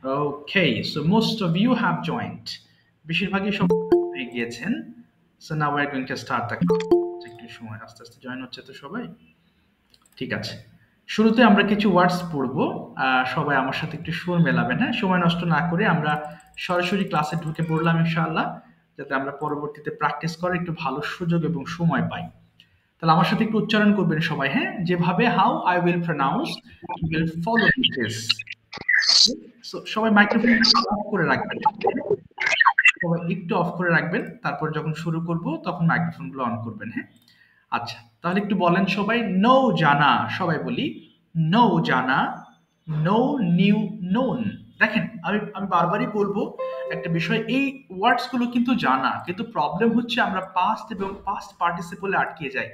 Okay, so most of you have joined. বেশিরভাগই সব হয়ে গিয়েছেন। So now we're going to start the একটু সময় আস্তে আস্তে জয়েন হচ্ছে তো সবাই। ঠিক আছে। শুরুতে আমরা কিছু ওয়ার্ডস পড়ব। সবাই আমার সাথে একটু সুর মেলাবেন, হ্যাঁ? সময় নষ্ট না করে আমরা সরাসরি ক্লাসে ঢুকে পড়লাম ইনশাআল্লাহ, যাতে আমরা পরবর্তীতে প্র্যাকটিস করার একটু ভালো সুযোগ এবং সময় পাই। তাহলে আমার সাথে একটু উচ্চারণ করবেন সবাই, হ্যাঁ? যেভাবে how I will pronounce you will follow this. So সবাই মাইক্রোফোন অফ করে রাখবেন, সবাই একটু অফ করে রাখবেন, তারপর যখন শুরু করব তখন মাইক্রোফোনগুলো অন করবেন, হ্যাঁ? আচ্ছা, তাহলে একটু বলেন সবাই। নো জানা, সবাই বলি নো জানা, নো নিউ নোন। দেখেন আমি বারবারই বলবো একটা বিষয়, এই ওয়ার্ডস গুলো কিন্তু জানা, কিন্তু প্রবলেম হচ্ছে আমরা পাস্ট এবং পাস্ট পার্টিসিপলে আটকে যাই।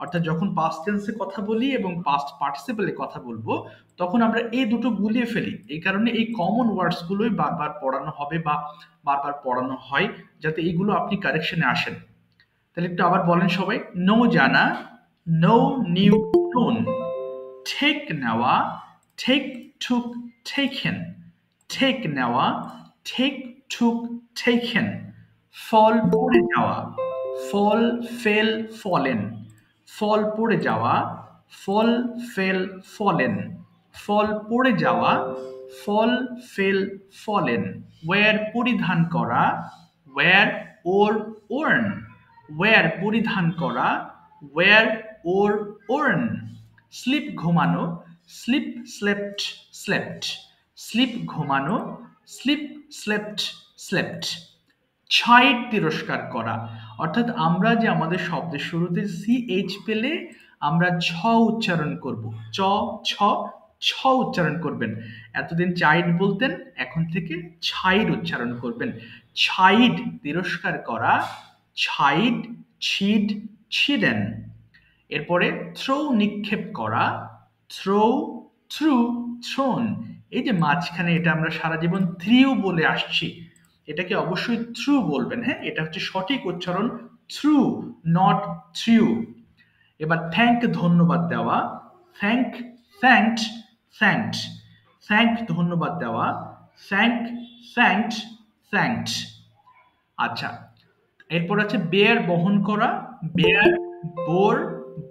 অর্থাৎ যখন পাস্ট টেন্সে কথা বলি এবং পাস্ট পার্টিসিপলে কথা বলবো তখন আমরা এই দুটো গুলিয়ে ফেলি। এই কারণে এই কমন ওয়ার্ডস গুলোই বারবার পড়ানো হবে বা বারবার পড়ানো হয়, যাতে এইগুলো আপনি কারেকশনে আসেন। তাহলে একটু আবার বলেন সবাই। নো জানা, নো নিউ নোন। টেক নেওয়া, টেক টুক টেকেন। টেক নেওয়া, টেক টুক টেকেন। ফল পড়ে যাওয়া, ফল ফেল ফলেন। ফল পড়ে যাওয়া, ফল ফেল ফলেন। ফল পড়ে যাওয়া, ফল ফেল ফলেন। ওয়্যার পরিধান করা, ওয়্যার ওর ওর্ন। ওয়্যার পরিধান করা, ওয়্যার ওর ওর্ন। স্লিপ ঘুমানো, স্লিপ স্লেপ্ট স্লেপ্ট। স্লিপ ঘুমানো, স্লিপ স্লেপ্ট স্লেপ্ট। ছাইড তিরস্কার করা, অর্থাৎ আমরা যে আমাদের শব্দের শুরুতে সিএইচ পেলে আমরা ছ উচ্চারণ করব। চ ছ ছ উচ্চারণ করবেন। এতদিন চাইড বলতেন, এখন থেকে ছাইড উচ্চারণ করবেন। ছাইড তিরস্কার করা, ছাইড ছিড ছিডেন। এরপরে থ্রো নিক্ষেপ করা, থ্রো থ্রু থ্রোন। এই যে মাঝখানে এটা আমরা সারা জীবন থ্রিউ বলে আসছি, এটাকে অবশ্যই থ্রু বলবেন, হ্যাঁ? এটা হচ্ছে সঠিক উচ্চারণ, থ্রু, নট থ্রিউ। এবার থ্যাঙ্ক ধন্যবাদ দেওয়া, থ্যাঙ্ক থ্যাঙ্কড থ্যাঙ্কড। থ্যাঙ্ক ধন্যবাদ দেওয়া, থ্যাঙ্ক থ্যাঙ্কড থ্যাঙ্কড। আচ্ছা, এরপর আছে বেয়ার বহন করা, বেয়ার বোর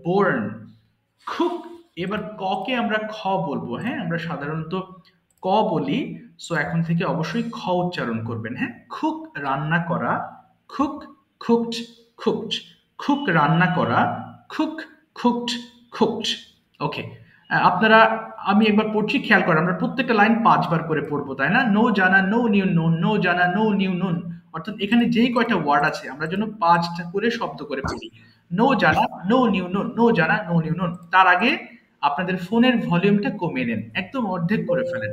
বোর্ন। খুক, এবার ককে আমরা খ বলবো, হ্যাঁ? আমরা সাধারণত ক বলি, সো এখন থেকে অবশ্যই খ উচ্চারণ করবেন, হ্যাঁ? খুক রান্না করা, খুক কুকড কুকড। খুক রান্না করা, খুক কুকড কুকড। ওকে, আপনারা, আমি একবার পড়ছি, খেয়াল করেন, আমরা প্রত্যেকটা লাইন 5 বার করে পড়বো, তাই না? নো জানা, নো নিউ নোন, নো জানা, নো নিউ নোন। অর্থাৎ এখানে যেই কয়টা ওয়ার্ড আছে আমরা যেন 5টা করে শব্দ করে পড়ি। নো জানা, নো নিউ নোন, নো জানা, নো নিউ নোন। তার আগে আপনাদের ফোনের ভলিউমটা কমিয়ে নেন, একদম অর্ধেক করে ফেলেন।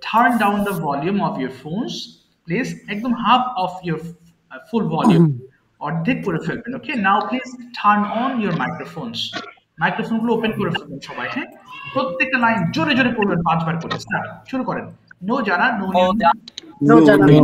Turn down the volume of your phones please, একদম half of your full volume, অর্ধেক করে ফেলবেন। Okay, now please turn on your microphones. মাইক্রোফোনগুলো ওপেন করে ফেলবেন সবাই, হ্যাঁ? প্রত্যেকটা লাইন জোরে জোরে পড়বেন 5 বার করে। স্টার্ট, শুরু করেন। নো জানা, নো নিউ No jana no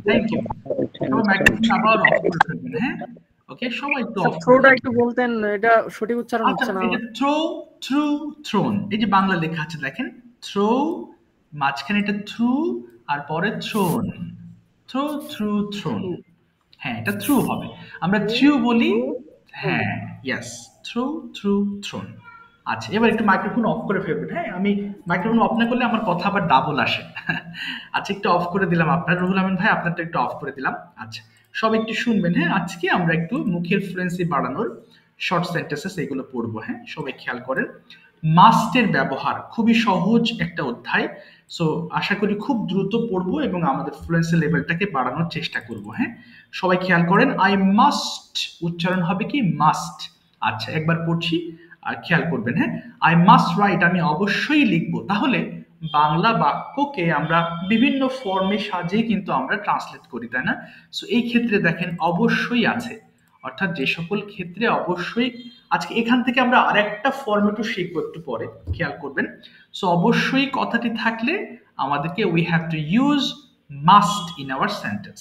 thank you. সবাই মাইক্রোফোন আবার অফ করে ফেলবেন, হ্যাঁ? ওকে, সবাই একটু অফ থ্রোটা একটু বলতেন, এটা সঠিক উচ্চারণ আচ্ছা, হচ্ছে না। এটা থ্রো, থ্রু, থ্রোন, এই যে বাংলা লেখা আছে দেখেন, থ্রো মাঝখানে এটা থ্রু আর পরে থ্রোন, থ্রো থ্রু থ্রোন, হ্যাঁ এটা থ্রু হবে। আমরা থ্রু বলি, হ্যাঁ ইয়েস, থ্রু থ্রু থ্রোন। আচ্ছা, এবার একটু মাইক্রোফোন অফ করে ফেলবেন, হ্যাঁ? আমি মাইক্রোফোন অফ না করলে আমার কথা আবার ডাবল আসে। আচ্ছা, একটু অফ করে দিলাম আপনার, রুহুল আমিন ভাই আপনারটা একটু অফ করে দিলাম। আচ্ছা, সব একটু শুনবেন, হ্যাঁ? আজকে আমরা একটু মুখের ফ্লুয়েন্সি বাড়ানোর শর্ট সেন্টেন্সেস এগুলো পড়বো, হ্যাঁ? সবাই খেয়াল করেন। মাস্টের ব্যবহার খুবই সহজ একটা অধ্যায়, সো আশা করি খুব দ্রুত পড়বো এবং আমাদের ফ্লুয়েন্সি লেভেলটাকে বাড়ানোর চেষ্টা করব, হ্যাঁ? সবাই খেয়াল করেন, আই মাস্ট উচ্চারণ হবে কি মাস্ট। আচ্ছা, একবার পড়ছি আর খেয়াল করবেন, হ্যাঁ? আই মাস্ট রাইট, আমি অবশ্যই লিখবো। তাহলে বাংলা বাক্যকে আমরা বিভিন্ন ফর্মে সাজিয়ে কিন্তু আমরা ট্রান্সলেট করি, তাই না? সো এই ক্ষেত্রে দেখেন অবশ্যই আছে, অর্থাৎ যে সকল ক্ষেত্রে অবশ্যই, আজকে এখান থেকে আমরা আরেকটা ফর্মেটও শিখবো একটু পরে, খেয়াল করবেন। সো অবশ্যই কথাটি থাকলে আমাদেরকে we have to use must in our sentence.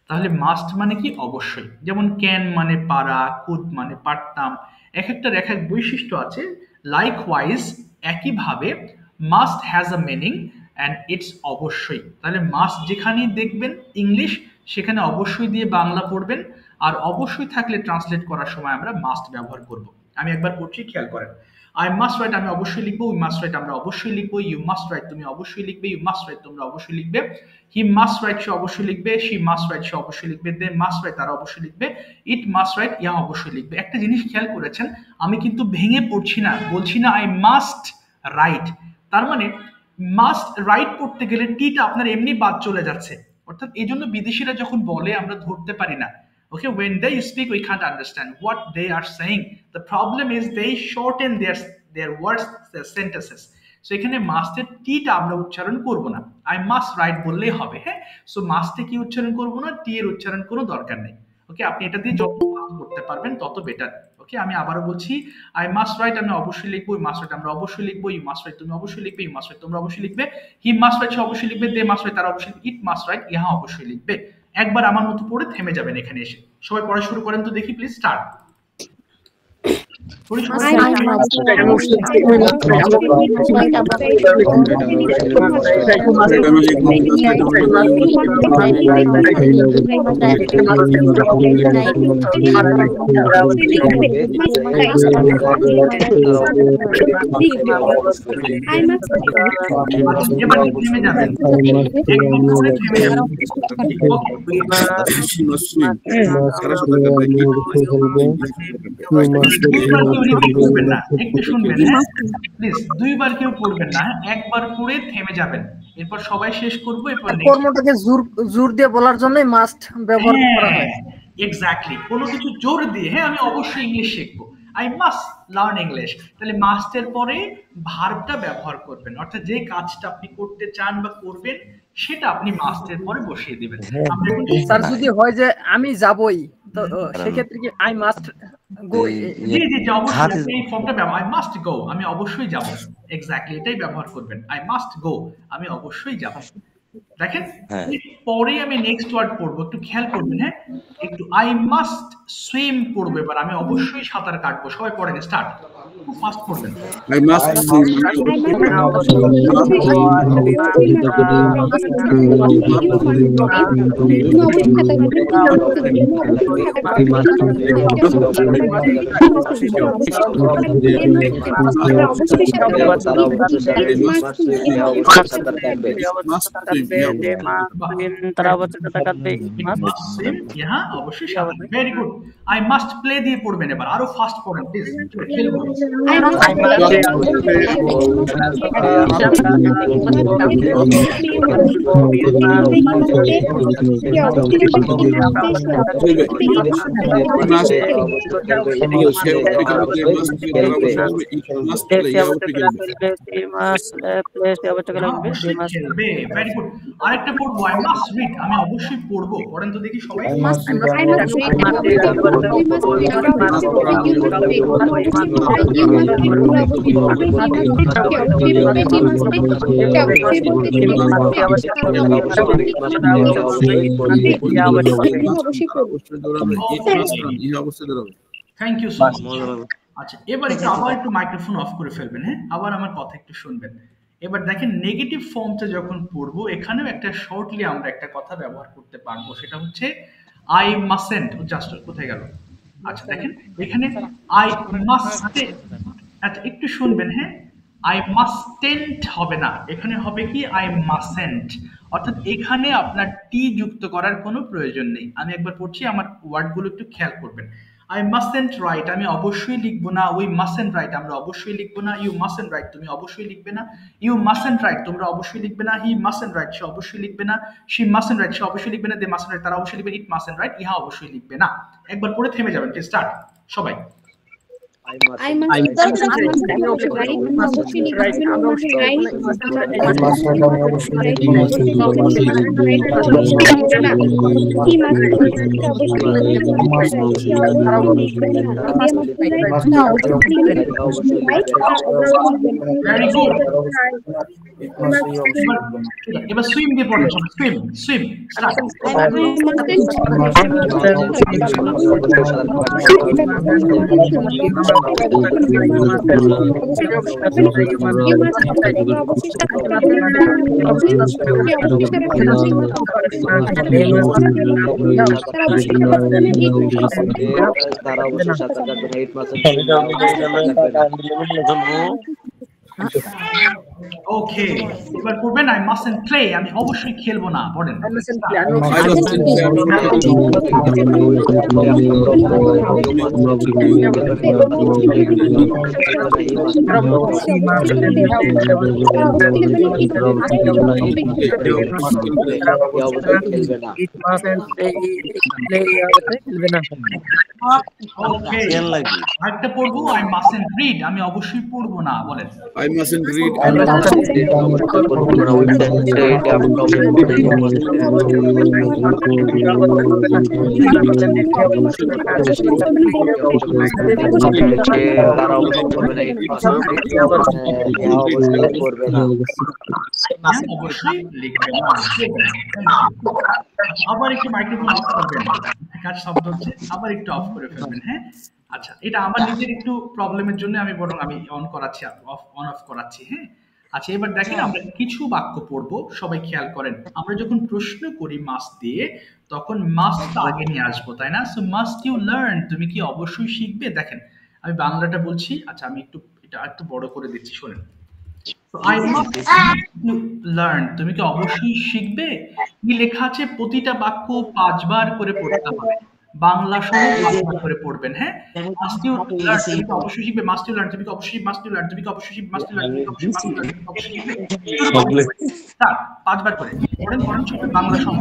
তাহলে মাস্ট মানে কি অবশ্যই, যেমন ক্যান মানে পারা, কুড মানে পারতাম, এক একটার এক এক বৈশিষ্ট্য আছে। লাইকওয়াইজ একইভাবে must has a meaning and it's অবশ্যই। তাহলে মাস্ট যেখানেই দেখবেন ইংলিশ, সেখানে অবশ্যই দিয়ে বাংলা পড়বেন, আর অবশ্যই থাকলে ট্রান্সলেট করার সময় আমরা মাস্ট ব্যবহার করব। আমি একবার পড়ছি, খেয়াল করেন। আই মাস্ট রাইট, আমি অবশ্যই লিখবো। উই মাস্ট রাইট, আমরা অবশ্যই লিখবো। ইউ মাস্ট রাইট, তুমি অবশ্যই লিখবে। ইউ মাস্ট রাইট, তোমরা অবশ্যই লিখবে। হি মাস্ট রাইট, সে অবশ্যই লিখবে। শি মাস্ট রাইট, সে অবশ্যই লিখবে। দে মাস্ট রাইট, তারা অবশ্যই লিখবে। ইট মাস্ট রাইট, ইহা অবশ্যই লিখবে। একটা জিনিস খেয়াল করেছেন, আমি কিন্তু ভেঙে পড়ছি না, বলছি না আই মাস্ট রাইট। তার মানে মাস্ট রাইট পড়তে গেলে টিটা আপনার এমনি বাদ চলে যাচ্ছে, অর্থাৎ এই জন্য বিদেশিরা যখন বলে আমরা ধরতে পারি না। Okay, when they speak, we can't understand what they are saying. The problem is they shorten their words, their sentences. So এখানে মাস্টের টিটা আমরা উচ্চারণ করব না, আই মাস্ট রাইট বললেই হবে, হ্যাঁ? সো মাস্টে কি উচ্চারণ করব না, টি এর উচ্চারণ কোনো দরকার নেই। ওকে, আপনি এটা দিয়ে যত করতে পারবেন তত বেটার। ওকে, আমি আবারও বলছি, আই মাস্ট রাইট, আমি অবশ্যই লিখবো। ইউ মাস্ট রাইট, আমরা অবশ্যই লিখবো। ইউ মাস্ট রাইট, তুমি অবশ্যই লিখবে। ইউ মাস্ট রাইট, তোমরা অবশ্যই লিখবে। হি মাস্ট রাইট, সে অবশ্যই লিখবে। দে মাস্ট রাইট, তারা অবশ্যই। ইট মাস্ট রাইট, ইহা অবশ্যই লিখবে। একবার আমার মতো পড়ে থেমে যাবেন এখানে এসে। সবাই পড়া শুরু করেন তো দেখি, প্লিজ স্টার্ট। এবার থেমে যাবেন, একবার করে থেমে যাবেন। করবেন না, একটু শুনবেন, হ্যাঁ প্লিজ, দুইবার কেউ পড়বেন না, একবার পড়ে থেমে যাবেন, এরপর সবাই শেষ করবো, এরপর কর্মটাকে জোর দিয়ে বলার জন্যই মাস্ট ব্যবহার করা হয়। এক্স্যাক্টলি, কোনো কিছু জোর দিয়ে, হ্যাঁ আমি অবশ্যই ইংলিশ শিখবো, আই মাস্ট লার্ন ইংলিশ, তাহলে মাস্টের পরে ভার্বটা ব্যবহার করবেন, অর্থাৎ যে কাজটা আপনি করতে চান বা করবেন সেটা আপনি মাস্টের পরে বসিয়ে দিবেন। স্যার যদি হয় যে আমি যাবই, তো সেক্ষেত্রে কি আই মাস্ট গো? জি জি জি, অবশ্যই এই ফর্মটা ব্যবহার, আই মাস্ট গো, আমি অবশ্যই যাব, এক্স্যাক্টলি এটাই ব্যবহার করবেন, আই মাস্ট গো, আমি অবশ্যই যাব। দেখেন পরে আমি নেক্সট ওয়ার্ড পড়বো, একটু খেয়াল করবেন, হ্যাঁ একটু, আই মাস্ট সুইম পড়বো এবার, আমি অবশ্যই সাঁতার কাটবো, সবাই পড়েন, স্টার্ট, খুব ফাস্ট পড়বেন। I must very good, I must play দিয়ে পড়বেন এবার, আরো ফাস্ট পড়েন প্লিজ, খেলবো। ভেরি গুড, আরেকটা পড়বো, আই মাস্ট রিড, আমি অবশ্যই পড়বো, পড়েন তো দেখি সবাই। Thank you so much. আচ্ছা এবার একটু আবার একটু মাইক্রোফোন অফ করে ফেলবেন, হ্যাঁ আবার আমার কথা একটু শুনবেন। এবার দেখেন নেগেটিভ ফর্মটা যখন পড়বো, এখানেও একটা শর্টলি আমরা একটা কথা ব্যবহার করতে পারবো, সেটা হচ্ছে আই মাস্টন্ট। জাস্ট কোথায় গেল? আচ্ছা দেখেন এখানে আই মাস্ট, আচ্ছা একটু শুনবেন, হ্যাঁ আই মাস্টেন্ট হবে না, এখানে হবে কি আই মাস্টেন্ট, অর্থাৎ এখানে আপনার টি যুক্ত করার কোনো প্রয়োজন নেই। আমি একবার পড়ছি, আমার ওয়ার্ডগুলো একটু খেয়াল করবেন। আই মাস্টেন্ট রাইট, আমি অবশ্যই লিখবো না, উই মাস্টেন্ট রাইট, আমরা অবশ্যই লিখবো না, ইউ মাস্টেন্ট রাইট, তুমি অবশ্যই লিখবে না, ইউ মাস্টেন্ট রাইট, তোমরা অবশ্যই লিখবে না, হি মাস্টেন্ট রাইট, সে অবশ্যই লিখবে না, শি মাস্টেন্ট রাইট, সে অবশ্যই লিখবে না, দে মাস্টেন্ট রাইট, তারা অবশ্যই লিখবে, ইট মাস্টেন্ট রাইট, ইহা অবশ্যই লিখবে না। একবার পড়ে থেমে যাবেন, স্টার্ট সবাই। I must write. Very good. এবার সুইম দিয়ে পড়েন, সুইম সুইম স্টার্ট। তারা অবশ্যই সাঁতার কাটবে। ওকে এবার করবেন আই মাস্টন্ট প্লে, আমি অবশ্যই খেলবো না, পড়েন। আরেকটা পড়বো, আই মাস্টন্ট রিড, আমি অবশ্যই পড়বো না, বলেন। I mustn't read. আবার একটু মাইক্রোফোন অফ করবেন, কাজ শব্দ হচ্ছে, আবার একটু অফ করে ফেলবেন, হ্যাঁ আচ্ছা, এটা আমার নিজের একটু প্রবলেমের জন্য আমি বরং আমি অন করাচ্ছি, অন অফ করাচ্ছি, হ্যাঁ? আচ্ছা, এবার দেখেন আমরা কিছু বাক্য পড়বো, সবাই খেয়াল করেন। আমরা যখন প্রশ্ন করি মাস্ট দিয়ে, তখন মাস্টটা আগে নিয়ে আসবো, তাই না? সো মাস্ট ইউ লার্ন, তুমি কি অবশ্যই শিখবে? দেখেন আমি বাংলাটা বলছি, আচ্ছা আমি একটু এটা একটু বড় করে দিচ্ছি, শোনেন। আই মাস্ট লার্ন, তুমি কি অবশ্যই শিখবে? কি লেখা আছে? প্রতিটা বাক্য 5 বার করে পড়তে হবে, বাংলা সহ 5 বার করে পড়বেন, হ্যাঁ? মাস্ট ইউ লার্ন, তুমি কি অবশ্যই শিখবে? মাস্ট ইউ লার্ন, তুমি কি অবশ্যই মাস্ট ইউ লার্ন, তুমি কি অবশ্যই শিখবে? মাস্ট ইউ লার্ন, তুমি কি অবশ্যই মাস্ট ইউ লার্ন, তুমি কি অবশ্যই শিখবে? শুরু করো। স্টার্ট, 5 বার করে পড়েন, পড়েন সবাই বাংলা সহ।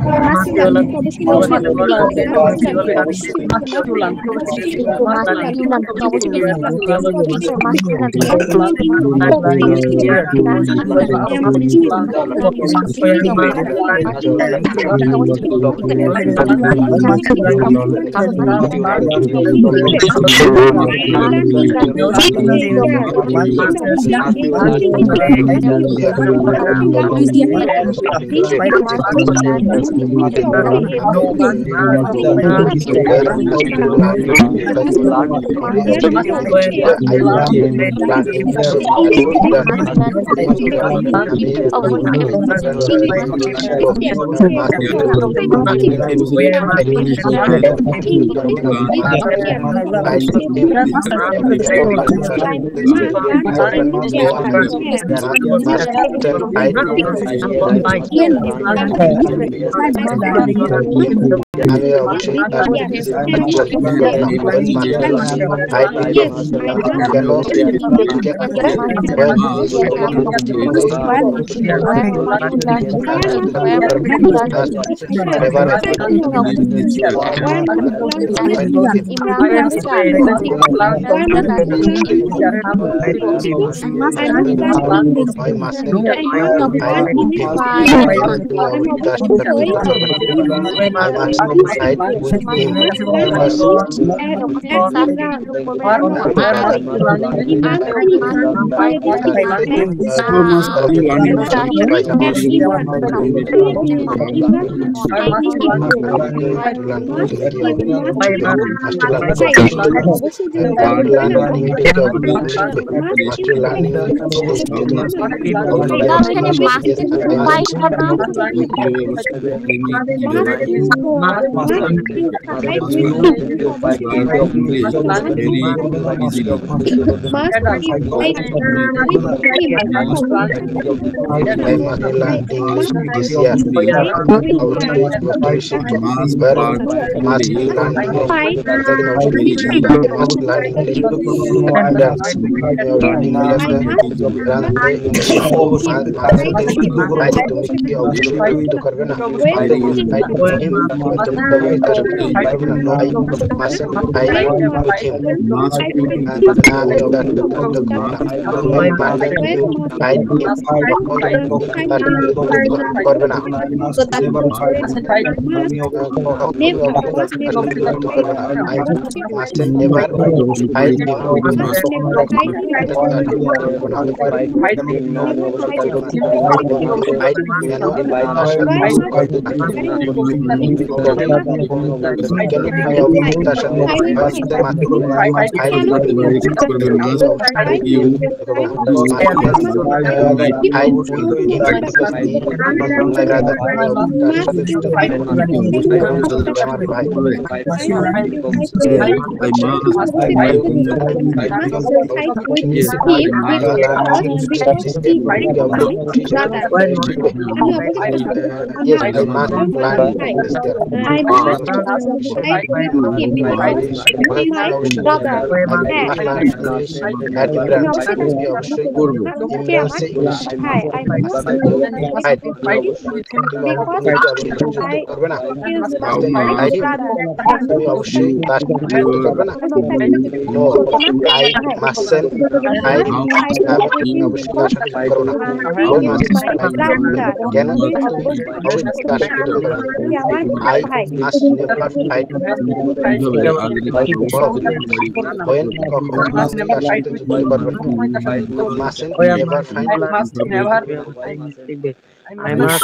I must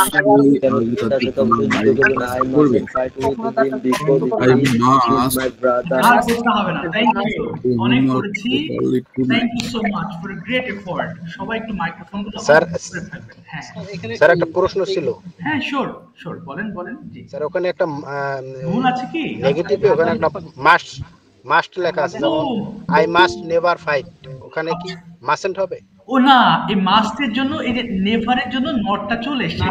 এটা যেটা বুঝতে গেলে না, I must fight with him because he is my brother. আর করতে হবে না, থ্যাংক ইউ, অনেক করেছি, thank you so much for great effort. সবাই একটু মাইক্রোফোনগুলো অফ স্যার করে ফেলবেন। হ্যাঁ স্যার একটা প্রশ্ন ছিল হ্যাঁ, শিওর শিওর, বলেন বলেন। জি, স্যার, ওখানে একটা ভুল আছে কি? নেগেটিভে ওখানে একটা মাস্ট লেখা আছে, যেমন আই মাস্ট নেভার ফাইট, ওখানে কি মাস্ট্যান্ট হবে? ও না, এই মাস্টের জন্য, এই যে নেভারের জন্য নটটা চলে এসেছে।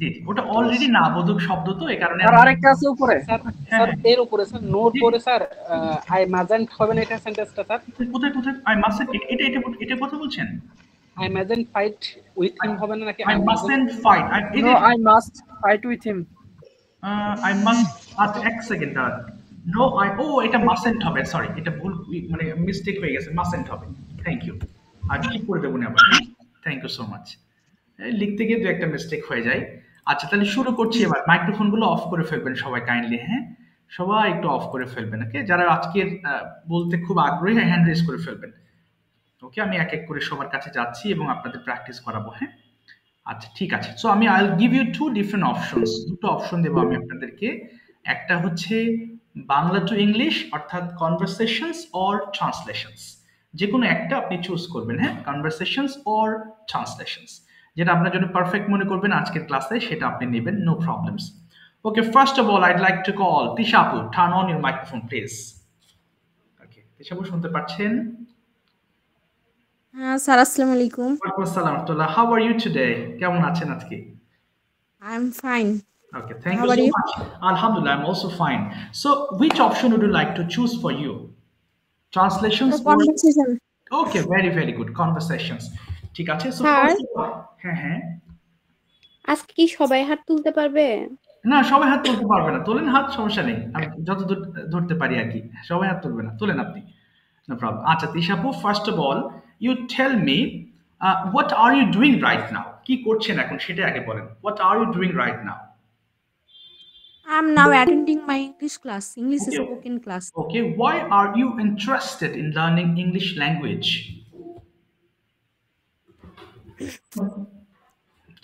জি, ওটা অলরেডি নাবোধক শব্দ, তো এই কারণে আর আরেকটা আছে উপরে। স্যার এর উপরে স্যার নোট করে স্যার আই মাজেন্ট হবে না এটা সেন্টেন্সটা স্যার? কোথায় কোথায় আই মাস্ট, এটা এটা এটা কথা বলছেন? I mustn't fight with him হবে না নাকি I mustn't fight, No, I must fight with him. I must, আচ্ছা এক সেকেন্ড, নো আই, ও এটা মাসেন্ট হবে, সরি, এটা ভুল, মানে মিস্টেক হয়ে গেছে, মাসেন্ট হবে। থ্যাংক ইউ, আর ঠিক করে দেবো না আবার। Thank you so much. লিখতে গিয়ে দু একটা মিস্টেক হয়ে যায়। আচ্ছা, তাহলে শুরু করছি এবার। মাইক্রোফোনগুলো অফ করে ফেলবেন সবাই কাইন্ডলি, হ্যাঁ সবাই একটু অফ করে ফেলবেন। ওকে, যারা আজকের বলতে খুব আগ্রহী, হ্যান্ড রেজ করে ফেলবেন। ওকে, আমি এক এক করে সবার কাছে যাচ্ছি এবং আপনাদের প্র্যাকটিস করাবো। হ্যাঁ, আচ্ছা ঠিক আছে। সো আমি I will give you two different options, দুটো অপশন দেবো আমি আপনাদেরকে। একটা হচ্ছে বাংলা টু ইংলিশ, অর্থাৎ কনভারসেশনস অর ট্রান্সলেশনস, যে কোনো একটা আপনি চুজ করবেন। হ্যাঁ, কনভারসেশনস অর ট্রান্সলেশনস, যেটা আপনার জন্য পারফেক্ট মনে করবেন আজকের ক্লাসে, সেটা আপনি নেবেন, no problems. Okay, first of all I'd like to call Tisha আপু, turn on your microphone please. Okay, Tisha আপু শুনতে পাচ্ছেন? হ্যাঁ স্যার, আসসালামু আলাইকুম। ওয়ালাইকুম আসসালাম রাহমাতুল্লাহ। How are you today? কেমন আছেন আজকে? I am fine. Okay, thank How you are so you? much. Alhamdulillah, I'm also fine. So, which option would you like to choose for you? Translations or... conversation. Okay, very good. Conversations. ঠিক আছে, so sir, first of all, হ্যাঁ হ্যাঁ, আজকে কি সবাই হাত তুলতে পারবে? না সবাই হাত তুলতে পারবে না, তোলেন হাত, সমস্যা নেই, আমি যতদূর ধরতে পারি আর কি। সবাই হাত তুলবে না, তোলেন আপনি, নো প্রবলেম। আচ্ছা তিশাপু, first of all you tell me what are you doing right now, কি করছেন এখন সেটা আগে বলেন। What are you doing right now? I am now attending my English class, English Okay. spoken class. Okay, why are you interested in learning English language?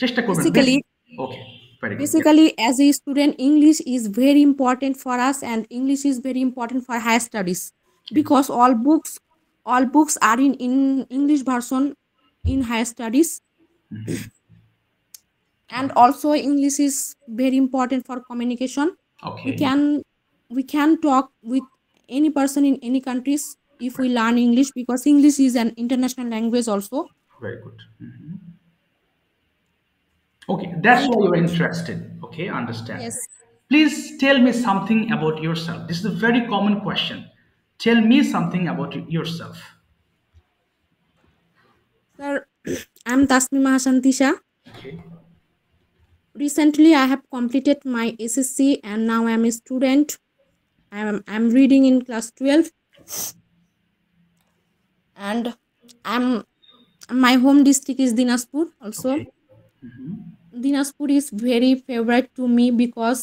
চেষ্টা করবেন। Basically, Okay, very good. basically, as a student, English is very important for us, and English is very important for higher studies because all books are in English version in higher studies, and also English is very important for communication. Okay. We can talk with any person in any countries if we learn English, because English is an international language also. Very good. Okay, that's why you're interested. Okay, understand. Yes. Please tell me something about yourself. This is a very common question. Tell me something about yourself. Sir, I'm Tasmima Hassan Tisha. Okay. Recently, I have completed my SSC, and now I'm a student. I'm reading in class 12, and my home district is Dinaspur. Also, Okay. Dinaspur is very favorite to me because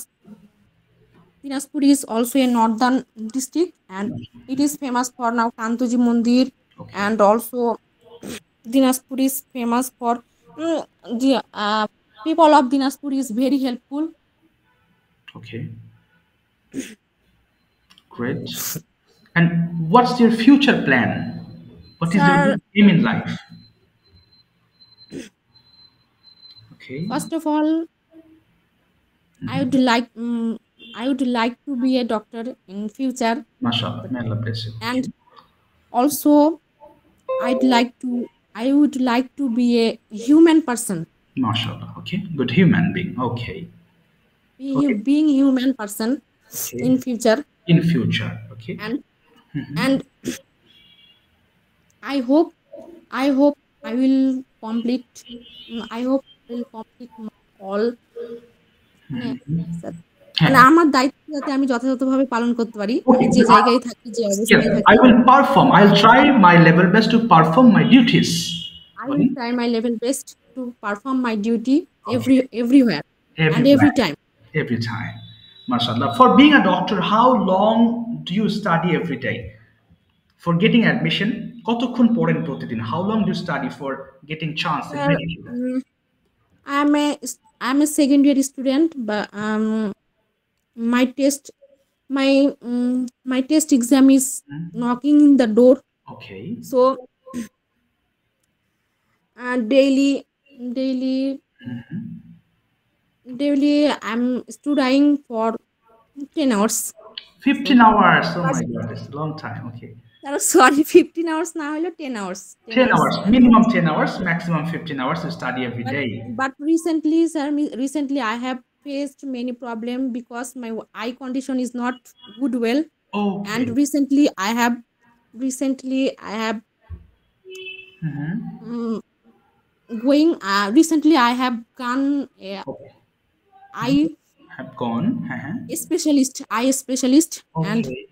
Dinaspur is also a northern district, and it is famous for now Kantoji Mandir, Okay. and also Dinaspur is famous for the people of Dinaspur is very helpful. Okay. Great. And what's your future plan? What is Sir, your aim in life? Okay. First of all, I would like to be a doctor in future, MashaAllah. May Allah bless you. and also I would like to be a human person. MashaAllah. Okay. Good human being. Okay. Okay. Being human person Okay. in future, In future. Okay. and I hope I will complete I hope I will complete all মানে আমার দায়িত্ব যাতে আমি যথাযথভাবে পালন করতে পারি, আমি যে জায়গায় থাকি, যে অবস্থায় Yes, থাকি। I will perform. I'll try my level best to perform my duties. I will try my level best to perform my duty everywhere and Everywhere. every time. Every time. MashaAllah. For being a doctor, how long do you study every day? For getting admission, কতক্ষণ পড়েন প্রতিদিন? How long do you study for getting chance in Sir, medical? I'm a I'm a second year student, but my test my test exam is knocking in the door. Okay. So daily I'm studying for 10 hours. 15 hours. Oh my God, it's a long time. Okay. Sorry, 15 hours now, 10 hours. 10 hours, minimum 10 hours, maximum 15 hours to study every day. But recently, sir, recently I have faced many problems because my eye condition is not good well. Okay. And recently I have recently I have gone Okay. eye Have gone. eye specialist, and Okay.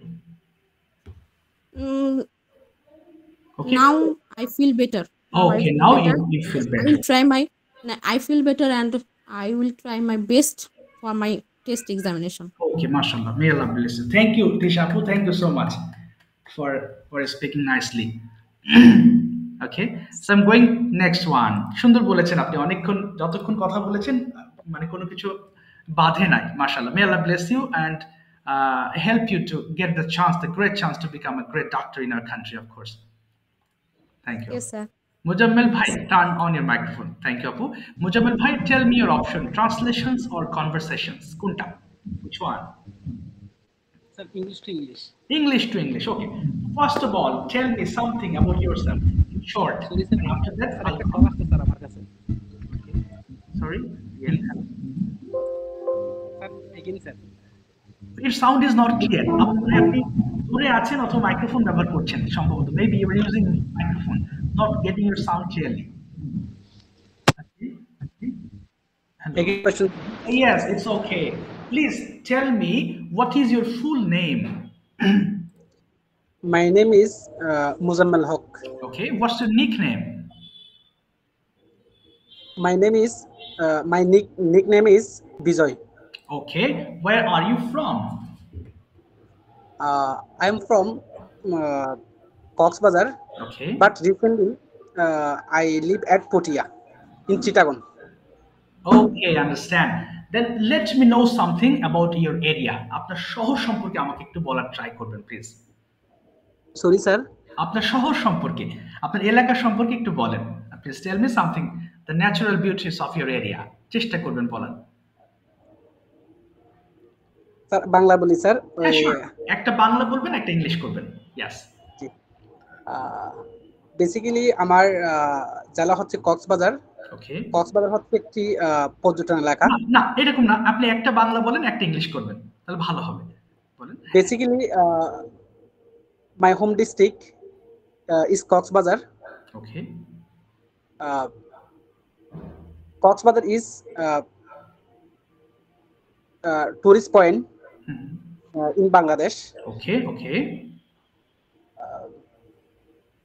Okay. now I feel better. Okay, now you feel better. I feel better, and I will try my best for my test examination. Okay, mashallah. May Allah bless you. Thank you, Tishapu. Thank you so much for speaking nicely. Okay, so I'm going next one. সুন্দর বলেছেন আপনি, অনেকক্ষণ যতক্ষণ কথা বলেছেন মানে কোনো কিছু বাধে নাই, mashallah. May Allah bless you and help you to get the chance, the great chance to become a great doctor in our country, of course. Thank you. Yes, sir. Mujammil Bhai, turn on your microphone. Thank you, Apu. Mujammil Bhai, tell me your option, translations or conversations? Kunta? Which one? Sir, English to English. English to English, okay. First of all, tell me something about yourself, in short. Sorry, sir. After that, Sir, I'll একটা call আসছে, sir, আমার কাছে। Sorry? Again. Sir, again, sir. Your sound is not clear. আপনি দূরে আছেন অথবা microphone ব্যবহার করছেন সম্ভবত। Maybe you are using microphone, not getting your sound clearly. Okay. Hello. Again question. Yes, it's okay. Please tell me, what is your full name? My name is Muzammil Haq. Okay, what's your nickname? My name is my nickname is Bijoy. Okay, where are you from? I am from Coxbazar, Okay. but recently I live at Potia in Chittagong. Okay, understand. Then let me know something about your area. আপনার শহর সম্পর্কে আমাকে একটু বলার try করবেন please. Sorry, sir. আপনার শহর সম্পর্কে, আপনার এলাকা সম্পর্কে একটু বলেন। Please tell me something, the natural beauties of your area. চেষ্টা করবেন বলার। Sir, বাংলা বলি স্যার। Yeah, sure. একটা বাংলা বলবেন, একটা ইংলিশ করবেন। Yes. বেসিক্যালি আমার জেলা হচ্ছে কক্সবাজার। Okay. কক্সবাজার হচ্ছে একটি পর্যটন এলাকা। না, এরকম না, আপনি একটা বাংলা বলেন, একটা ইংলিশ করবেন, তাহলে ভালো হবে। বলেন। Basically my home district is Coxbazar. Okay. Coxbazar is tourist point in Bangladesh. Okay, okay.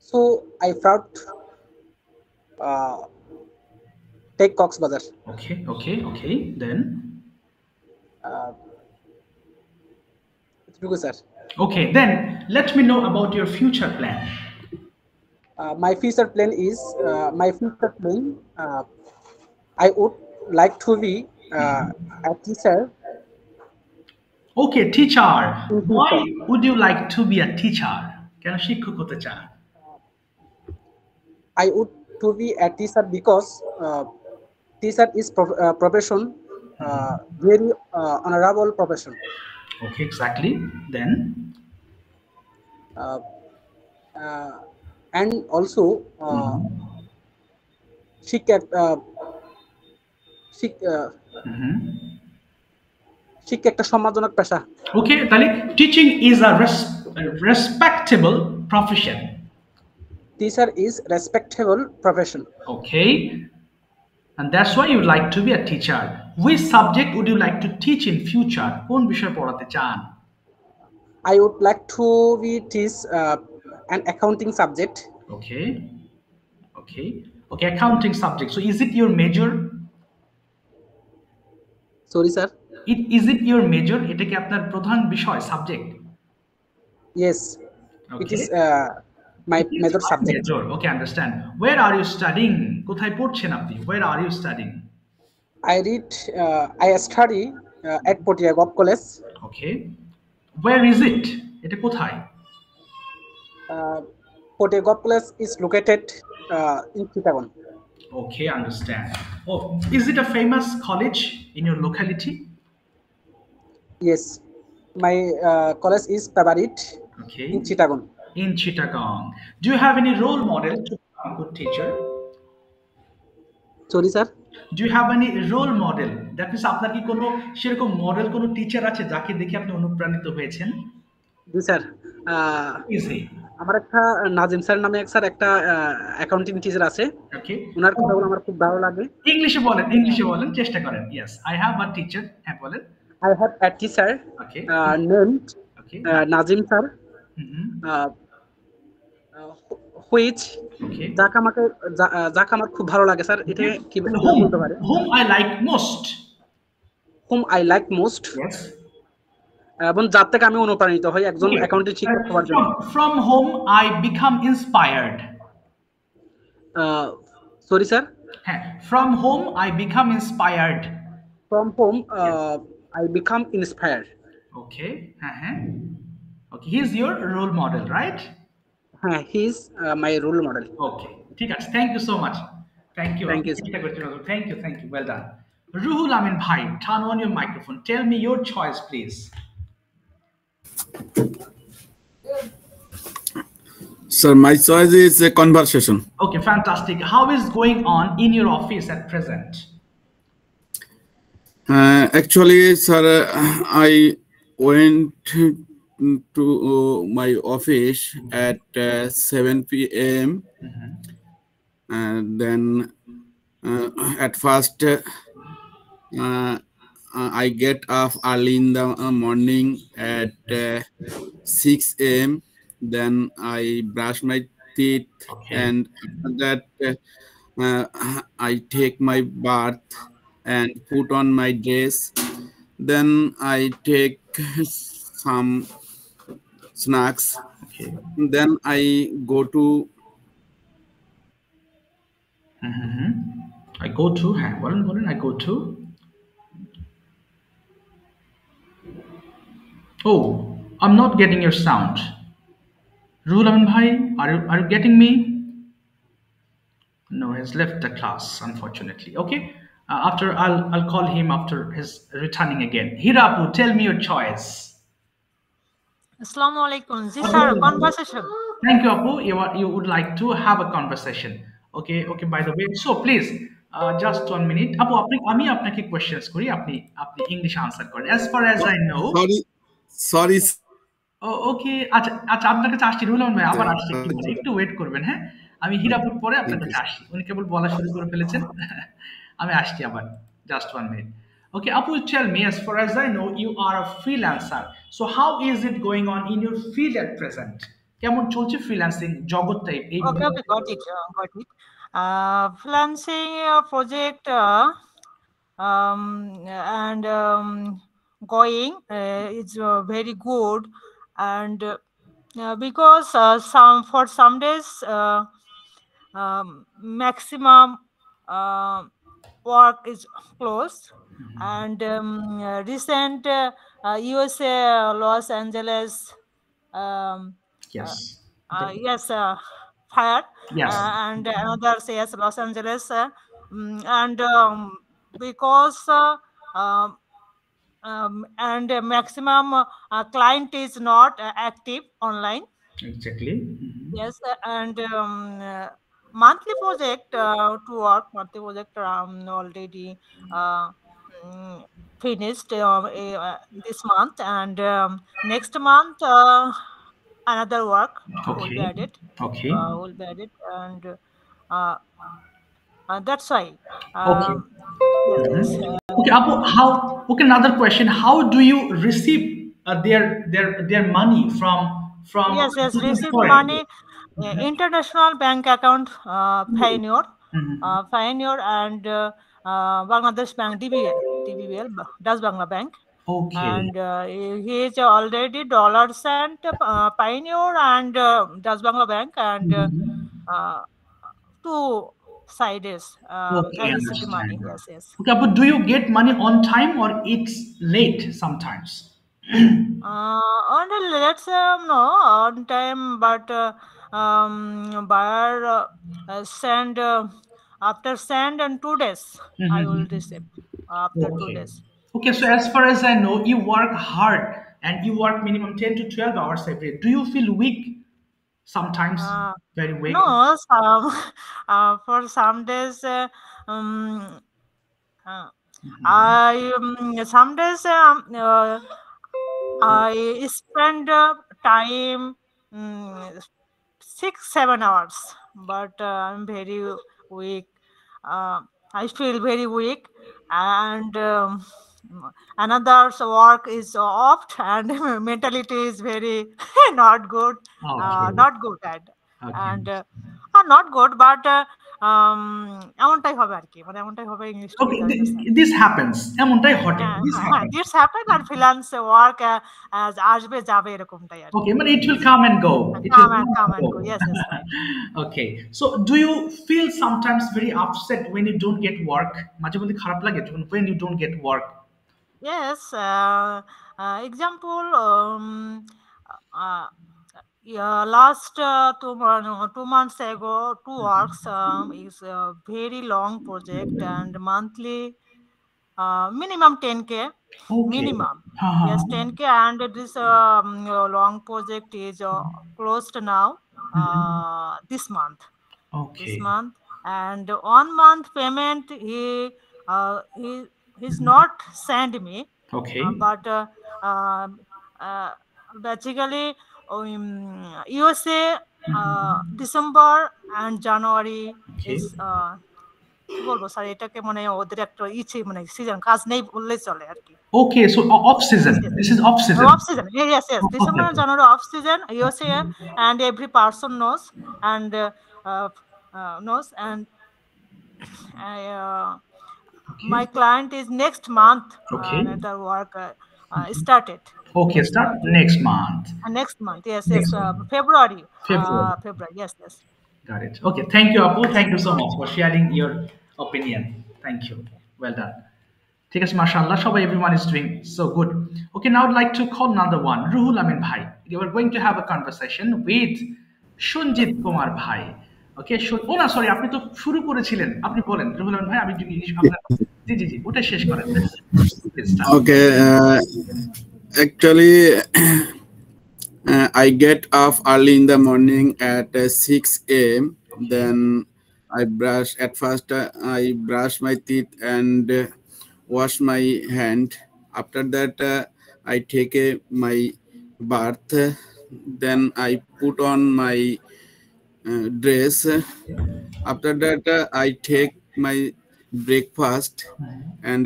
So I proud take Coxbazar. Okay, okay, okay. Then. It's good, sir. Okay, then let me know about your future plan. My future plan is I would like to be a teacher. Okay, teacher. Why would you like to be a teacher? কেন শিক্ষক হতে চান? I would to be a teacher because teacher is profession, very honorable profession. Okay, exactly. Then. And also শিক্ষা একটা সম্মানজনক পেশা। Okay, তাহলে teaching is a respectable profession. Teacher is respectable profession. Okay, and that's why you like to be a teacher. Which subject would you like to teach in future? কোন বিষয় পড়াতে চান? I would like to be teach an accounting subject. Okay, okay, okay. Accounting subject. So is it your major? Sorry, sir. Is it your major? এটা কি আপনার প্রধান বিষয় subject? Yes, Okay. it is my major subject. Major. Okay, understand. Where are you studying? কোথায় পড়ছেন আপনি? Where are you studying? I study at Potia Gop College. Okay. Where is it? এটা কোথায়? Potia Gop College is located in Chittagong. Okay, understand. Oh, is it a famous college in your locality? Yes, my college is favorite Okay. in Chittagong. In Chittagong. Do you have any role model to become a good teacher? Sorry, sir. Do you have any role model? That means আপনার কি কোনো সেরকম model কোনো teacher আছে যাকে দেখে আপনি অনুপ্রাণিত হয়েছেন? জি স্যার, Is he? আমার একটা নাজিম স্যার নামে স্যার একটা অ্যাকাউন্টিং টিচার আছে। Okay. ওনার কথাগুলো আমার খুব ভালো লাগে। ইংলিশে বলেন চেষ্টা করেন। Yes, I have a teacher. হ্যাঁ বলেন। I have a teacher Okay. named Okay. Nazim sir, which Okay. যাকে আমার খুব ভালো লাগে স্যার। এটা কি বলতে পারে? Whom I like most. Whom I like most. Yes. এবং যার থেকে আমি অনুপ্রাণিত হই একজন অ্যাকাউন্টিং শিক্ষক হওয়ার জন্য। From whom I become inspired. Sorry sir. হ্যাঁ, from whom I become inspired. From whom I become inspired. Okay. Okay, he is your role model, right? He is my role model. Okay, ঠিক আছে, thank you so much. Thank you. Thank you. Thank you. Well done. Ruhul Amin Bhai, turn on your microphone. Tell me your choice, please. Sir, my choice is a conversation. Okay, fantastic. How is going on in your office at present? Actually, sir, I went to my office at 7 p.m. And then at first I get up early in the morning at 6 a.m. Then I brush my teeth, and after that I take my bath and put on my dress. Then I take some snacks. Okay. Then I go to I go to I go to. Oh, I'm not getting your sound. Ruhul Amin Bhai, are you getting me? No, he's left the class, unfortunately. Okay. After I'll call him after his returning again. Hirapu, tell me your choice. Assalamu alaikum. This is our conversation. Thank you, Apu. You would like to have a conversation. Okay. By the way, so please, just 1 minute. Apu, আমি আপনাকে questions করি, আপনি English answer করেন. As far as I know. Sorry. ওকে, আচ্ছা আপনার কাছে আসছি রুহুল আমিন ভাই, আবার আসছি, একটু ওয়েট করবেন। হ্যাঁ, আমি হীরাপুর পরে আপনার কাছে আসছি। উনি কেবল বলা শুরু করে ফেলেছেন, আমি আসছি আবার, just 1 minute. Okay, Apu, tell me, as far as I know, you are a freelancer. So how is it going on in your field at present? কেমন চলছে ফ্রিল্যান্সিং জগৎটা এই? Okay, got it. Freelancing project and going it's very good, and because for some days maximum work is closed, and recent USA Los Angeles fired, and another says Los Angeles, and because and maximum client is not active online. Exactly. Yes, and monthly project already finished this month, and next month another work will be added. Will be added, and that's why. Okay, Apu, another question. How do you receive their money from? Yes, receive money. International bank account, Pioneer, and Bangladesh Bank, DBBL, Das Bangla Bank. Okay. And he is already dollar sent Pioneer and Das Bangla Bank, and to sides. Okay, I received money. understand. Yes. Okay, but do you get money on time or it's late sometimes? On the let's say no on time, but buyer send after send and 2 days I will receive after 2 Okay. days. Okay, so as far as I know, you work hard and you work minimum 10 to 12 hours every day. Do you feel weak sometimes? Very weak? No, for some days I some days I spend time 6-7 hours, but I'm very weak. I feel very weak, and another's work is off, and mentality is very not good, Okay. not good, and Okay. not good, but এমনটাই হবে আর কি মানে এমনটাই হবে ইংলিশটা Okay, জানি না this happens. এমনটাই ঘটে. This happens. this happen R freelance work আসবে যাবে এরকমটাই আর Okay, but it will come and go. It will come and go. Yes, right. Okay, so do you feel sometimes very upset when you don't get work? মাঝে মধ্যে খারাপ লাগে যখন when you don't get work? Yes. Example. Yeah, last 2 months ago, 2 works is a very long project and monthly minimum 10K. Okay. Minimum. Yes, 10K, and this long project is closed now this month. Okay. This month, and 1 month payment he's not send me. Okay. But basically USA December and January is কি বলবো sir এটাকে মানে ওদের একটা ইচ্ছে মানে season কাজ নেই বললেই চলে আর কি Okay, so off season. This is off season. Off season. Yes. December and January off season. USA and every person knows and my client is next month. Okay. Another work started. Okay, start next month. Next month. Yes. February. February. Yes. Got it. Okay. Thank you, Apu. Thank you so much for sharing your opinion. Thank you. Well done. ঠিক আছে, mashallah, সবাই everyone is doing so good. Okay, now I'd like to call another one, Ruhul Amin Bhai. We are going to have a conversation with Shunjit Kumar Bhai. Okay, sorry, আপনি তো শুরু করেছিলেন, আপনি বলেন রুহুল আমিন ভাই, আমি জি ওটা শেষ করেন. Okay, actually I get up early in the morning at 6 a.m. Then I brush my teeth and wash my hand. After that I take my bath. Then I put on my dress. After that I take my breakfast and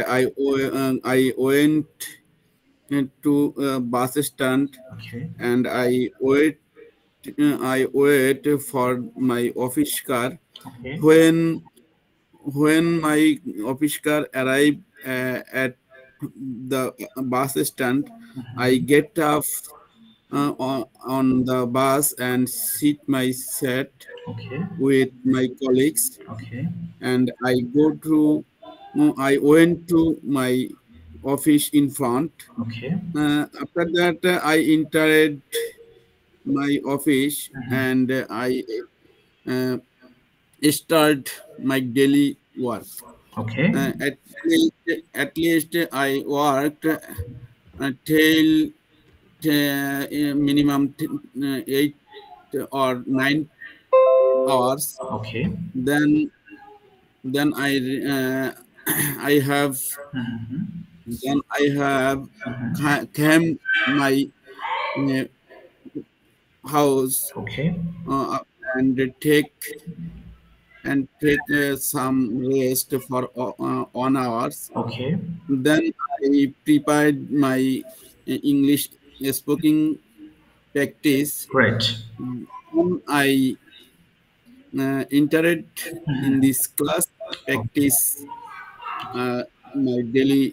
I went to bus stand. Okay. And I wait for my office car. Okay. When my office car arrive at the bus stand, I get off on the bus and sit my seat with my colleagues. Okay. And I went to my office in front. Okay. After that I entered my office and I start my daily work. Okay. At least I worked till minimum 8 or 9 hours. Okay. Then I have came my house. Okay. And take some rest for 1 hour. Okay. Then I prepared my English speaking practice. Great. I entered in this class, practice my daily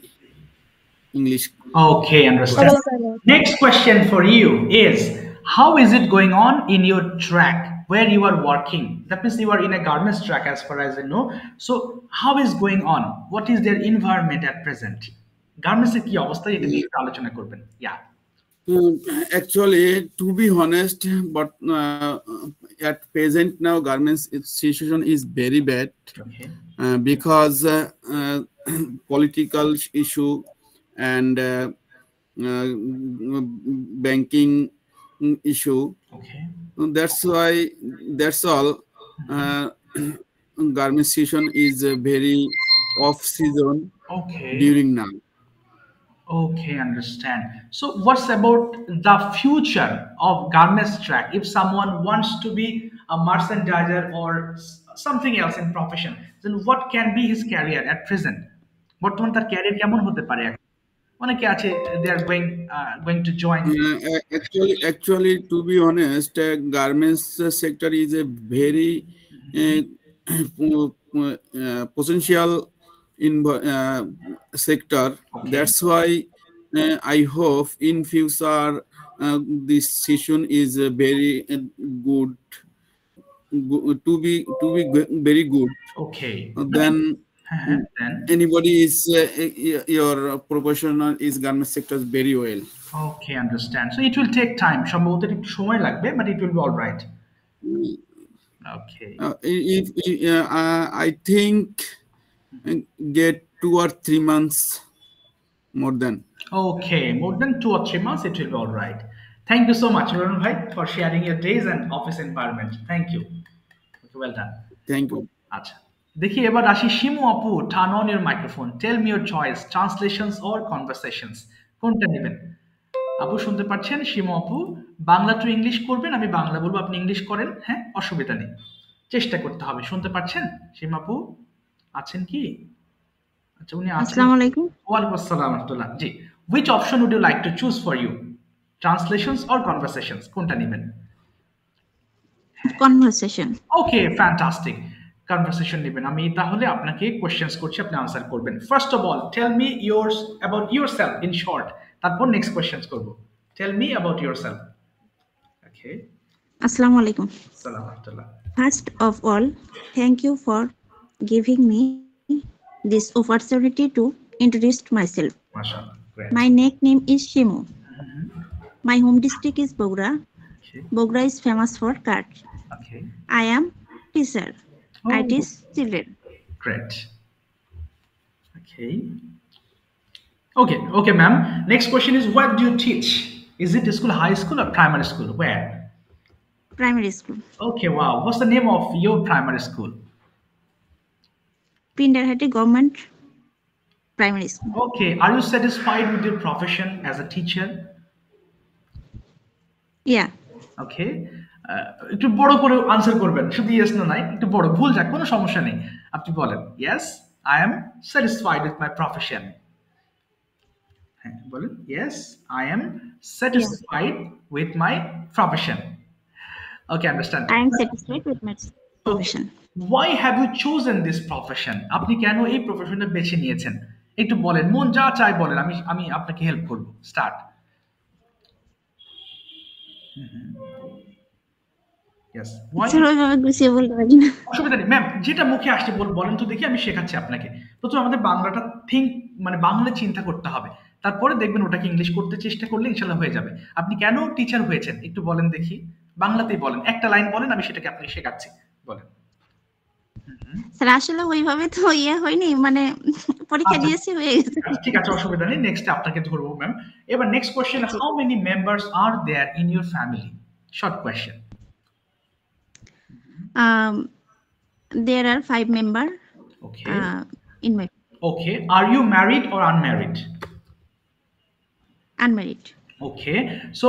English. Okay, understand. Next question for you is, how is it going on in your track where you are working. That means you are in a garments track as far as I know. So how is going on? What is their environment at present? Garments এর কি অবস্থা এটা নিয়ে একটু আলোচনা করবেন। Yeah. Actually, to be honest, but at present now, garments situation is very bad. Okay. Because political issue and banking issue. Okay. That's all. Garment season is very off season. Okay. During now. Okay, understand. So what's about the future of garments track? If someone wants to be a merchandiser or something else in profession, then what can be his career at present? বর্তমানে তার career কেমন হতে পারে? অনেকে আছে they are going to join. Actually, to be honest, garments sector is a very potential in sector. Okay. That's why I hope in future this session is very good to be very good. Okay. Then anybody is your professional is garment sector very well. Okay, understand. So it will take time. সম্ভবত একটু সময় লাগবে, but it will be all right. Okay. If I think get 2 or 3 months more than. Okay, more than 2 or 3 months, it will be all right. Thank you so much, Varun bhai, for sharing your days and office environment. Thank you. Okay, well done. Thank you. আচ্ছা, দেখি এবার আসি শিমু আপু, turn on your microphone. Tell me your choice, translations or conversations. কোনটা নেবেন? আপু শুনতে পাচ্ছেন? শিমু আপু বাংলা টু ইংলিশ করবেন, আমি বাংলা বলবো, আপনি ইংলিশ করেন। হ্যাঁ, অসুবিধা নেই, চেষ্টা করতে হবে। শুনতে পাচ্ছেন শিমু আপু? আছেন কি? আচ্ছা, উনি আছেন। আসসালামু আলাইকুম। ওয়ালাইকুম আসসালাম ওয়া রাহমাতুল্লাহ। জি, which option would you like to choose for you? Translations or conversations? কোনটা নেবেন? Conversation. Okay, fantastic. Conversation নেবেন। আমি তাহলে আপনাকে কোশ্চেনস করছি, আপনি আনসার করবেন। First of all, tell me about yourself in short. তারপর নেক্সট কোশ্চেনস করব। Tell me about yourself. Okay. Assalamu alaikum. Assalamu alaikum. First of all, thank you for giving me this opportunity to introduce myself. MashaAllah. Great. My nickname is Shimu. My home district is Bogra. Okay. Bogra is famous for art. Okay. I am teacher. I teach children. Great. Okay. Okay, ma'am. Next question is, what do you teach? Is it school, high school, or primary school? Where? Primary school. Okay, wow. What's the name of your primary school? Pindarhati Government Primary School. Okay. Are you satisfied with your profession as a teacher? Yeah. Okay. একটু বড় করে answer করবেন, শুধু yes না নাই, একটু বড়, ভুল যাক কোনো সমস্যা নেই, আপনি বলেন yes I am satisfied with my profession. হ্যাঁ বলেন yes I am satisfied with my profession. Okay, understand. I am satisfied with my profession. Why have you chosen this profession? আপনি কেন এই প্রফেশনটা বেছে নিয়েছেন? একটু বলেন, মন যা চায় বলেন, আমি আপনাকে হেল্প করব। স্টার্ট। Yes. Why? অসুবিধা নেই ম্যাম, যেটা মুখে আসছে বলেন তো দেখি, আমি শেখাচ্ছি আপনাকে। প্রথমে আমাদের বাংলাটা বাংলা চিন্তা করতে হবে, তারপরে দেখবেন ওটাকে ইংলিশ করতে চেষ্টা করলে ইনশাল্লাহ হয়ে যাবে। আপনি কেন টিচার হয়েছেন একটু বলেন দেখি, বাংলাতেই বলেন, একটা লাইন বলেন, আমি সেটাকে আপনাকে শেখাচ্ছি, বলেন। স্যার আসলে ওইভাবে তো হয়নি, মানে পরীক্ষা দিয়েছি, হয়ে গেছে। ঠিক আছে, অসুবিধা নেই, নেক্সট আপনাকে ধরবো ম্যাম। এবার next question, how many members are there in your family? Short question. There are 5 members. Okay. In my. Okay. Are you married or unmarried? Unmarried. Okay. So,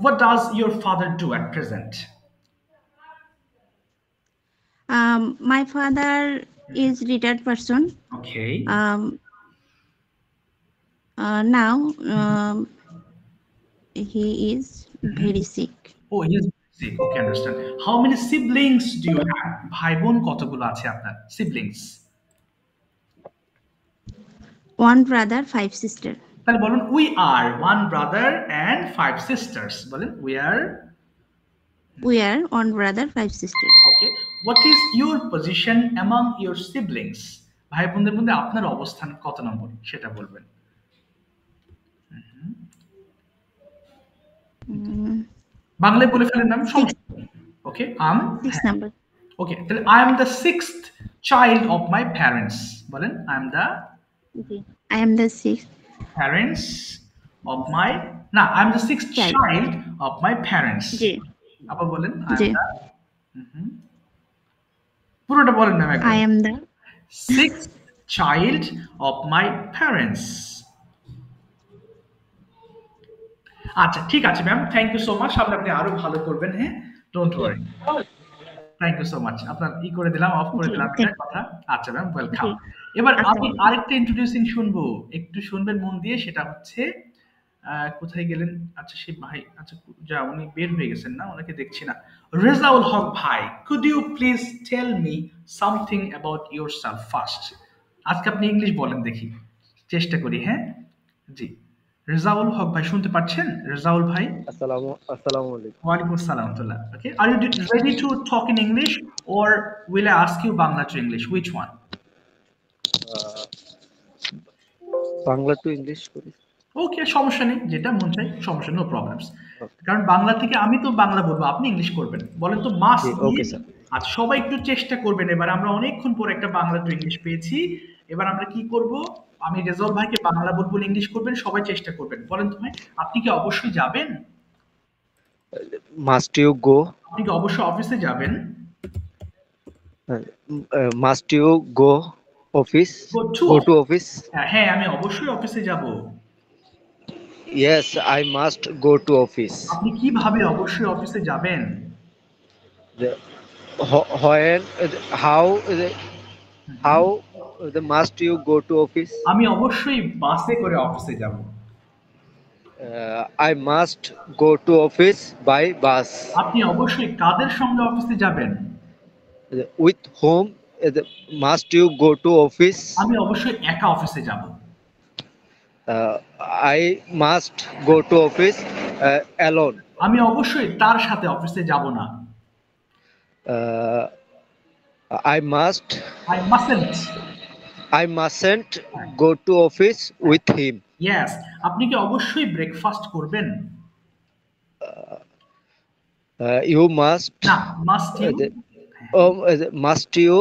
what does your father do at present? My father is retired person. Okay. Now he is very sick. Oh, he is sick. Okay, understand. How many siblings do you have? ভাই বোন কতগুলো আছে আপনার? Siblings. 1 brother, 5 sisters. তাহলে বলুন, we are 1 brother and 5 sisters. বলেন, we are We are one brother, 5 sisters. Okay. What is your position among your siblings? ভাই বোনদের মধ্যে আপনার অবস্থান কত নম্বর সেটা বলবেন। বাংলায় বলে ফেলেন নাম সমস্যা নেই। ওকে, Six number. ওকে, তাহলে I am the sixth child of my parents. বলেন I am the Okay. I am the sixth parents of my না I am the sixth child of my parents. জি আবার বলেন I am জি the পুরোটা বলেন ma'am একবার। I am the sixth child of my parents. আচ্ছা ঠিক আছে ma'am, thank you so much. সামনে আপনি আরো ভালো করবেন, হ্যাঁ, don't worry. Thank you so much. আপনার করে দিলাম, অফ করে দিলাম কথা। আচ্ছা ম্যাম, ওয়েলকাম। এবার আমি আরেকটা ইন্ট্রোডিউসিং শুনবো, একটু শুনবেন মন দিয়ে। সেটা হচ্ছে কোথায় গেলেন? আচ্ছা সেই ভাই, আচ্ছা যা উনি বের হয়ে গেছেন না, ওনাকে দেখছি না। রেজাউল হক ভাই, could you please tell me something about yourself first. আজকে আপনি ইংলিশ বলেন দেখি, চেষ্টা করি। হ্যাঁ জি, রেজাউল হক ভাই শুনতে পাচ্ছেন? রেজাউল ভাই, আসসালামু আলাইকুম। ওয়ালাইকুম আসসালাম। Okay, are you ready to talk in English or will I ask you Bangla to English? Which one? Bangla to English করি। ওকে, সমস্যা নেই, যেটা মন চাই, সমস্যা, নো প্রবলেমস। কারণ বাংলা থেকে আমি তো বাংলা বলবো, আপনি ইংলিশ করবেন। বলেন তো মাস। Okay sir. আচ্ছা সবাই একটু চেষ্টা করবেন। এবার আমরা অনেকক্ষণ পরে একটা বাংলা টু ইংলিশ পেয়েছি। এবার আমরা কি করব, আমি রেজাউল ভাইকে বাংলা বলবো, ইংলিশ করবেন, সবাই চেষ্টা করবেন। বলেন তো ভাই, আপনি কি অবশ্যই যাবেন? Must you go? আপনি কি অবশ্যই অফিসে যাবেন? Must you go office? Go to office? হ্যাঁ, আমি অবশ্যই অফিসে যাব। Yes, I must go to office. আপনি কিভাবে অবশ্যই অফিসে যাবেন? when how must you go to office? আমি অবশ্যই বাসে করে অফিসে যাব। I must go to office by bus. আপনি অবশ্যই কাদের সঙ্গে অফিসে যাবেন? With whom must you go to office? আমি অবশ্যই একা অফিসে যাব। I must go to office alone. আমি অবশ্যই তার সাথে অফিসে যাব না। I mustn't go to office with him. Yes, আপনি কি অবশ্যই ব্রেকফাস্ট করবেন? You must. না, must you? Must you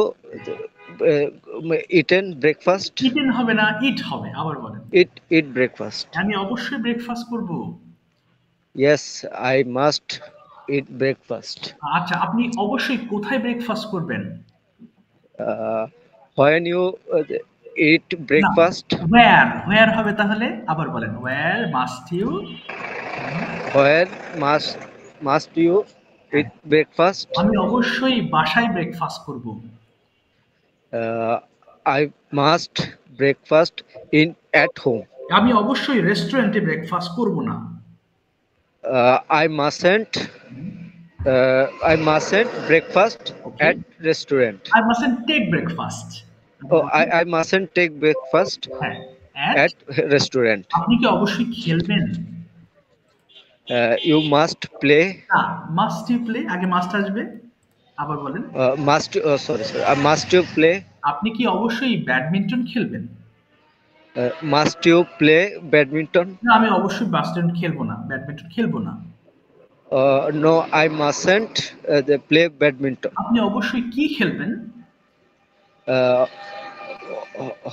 eaten breakfast? Eaten হবে না, eat হবে। আবার বলেন। Eat breakfast. আমি অবশ্যই ব্রেকফাস্ট করব। Yes, I must eat breakfast. আচ্ছা, আপনি অবশ্যই কোথায় ব্রেকফাস্ট করবেন? When you eat breakfast. Where হবে তাহলে? আবার বলেন। Where must you? Where must you eat breakfast? আমি অবশ্যই বাসায় ব্রেকফাস্ট করব। I must breakfast at home. আমি অবশ্যই রেস্টুরেন্টে ব্রেকফাস্ট করব না। I mustn't breakfast at restaurant. I mustn't take breakfast. I mustn't take breakfast at restaurant. আপনি কি অবশ্যই খেলবেন? You must play. Must you play? আগে মাস্ট আসবে। আবার বলেন। Must you play? আপনি কি অবশ্যই ব্যাডমিন্টন খেলবেন? Must you play badminton? না, আমি অবশ্যই ব্যাডমিন্টন খেলবো না, ব্যাডমিন্টন খেলবো না। No, I mustn't play badminton. আপনি অবশ্যই কি খেলবেন?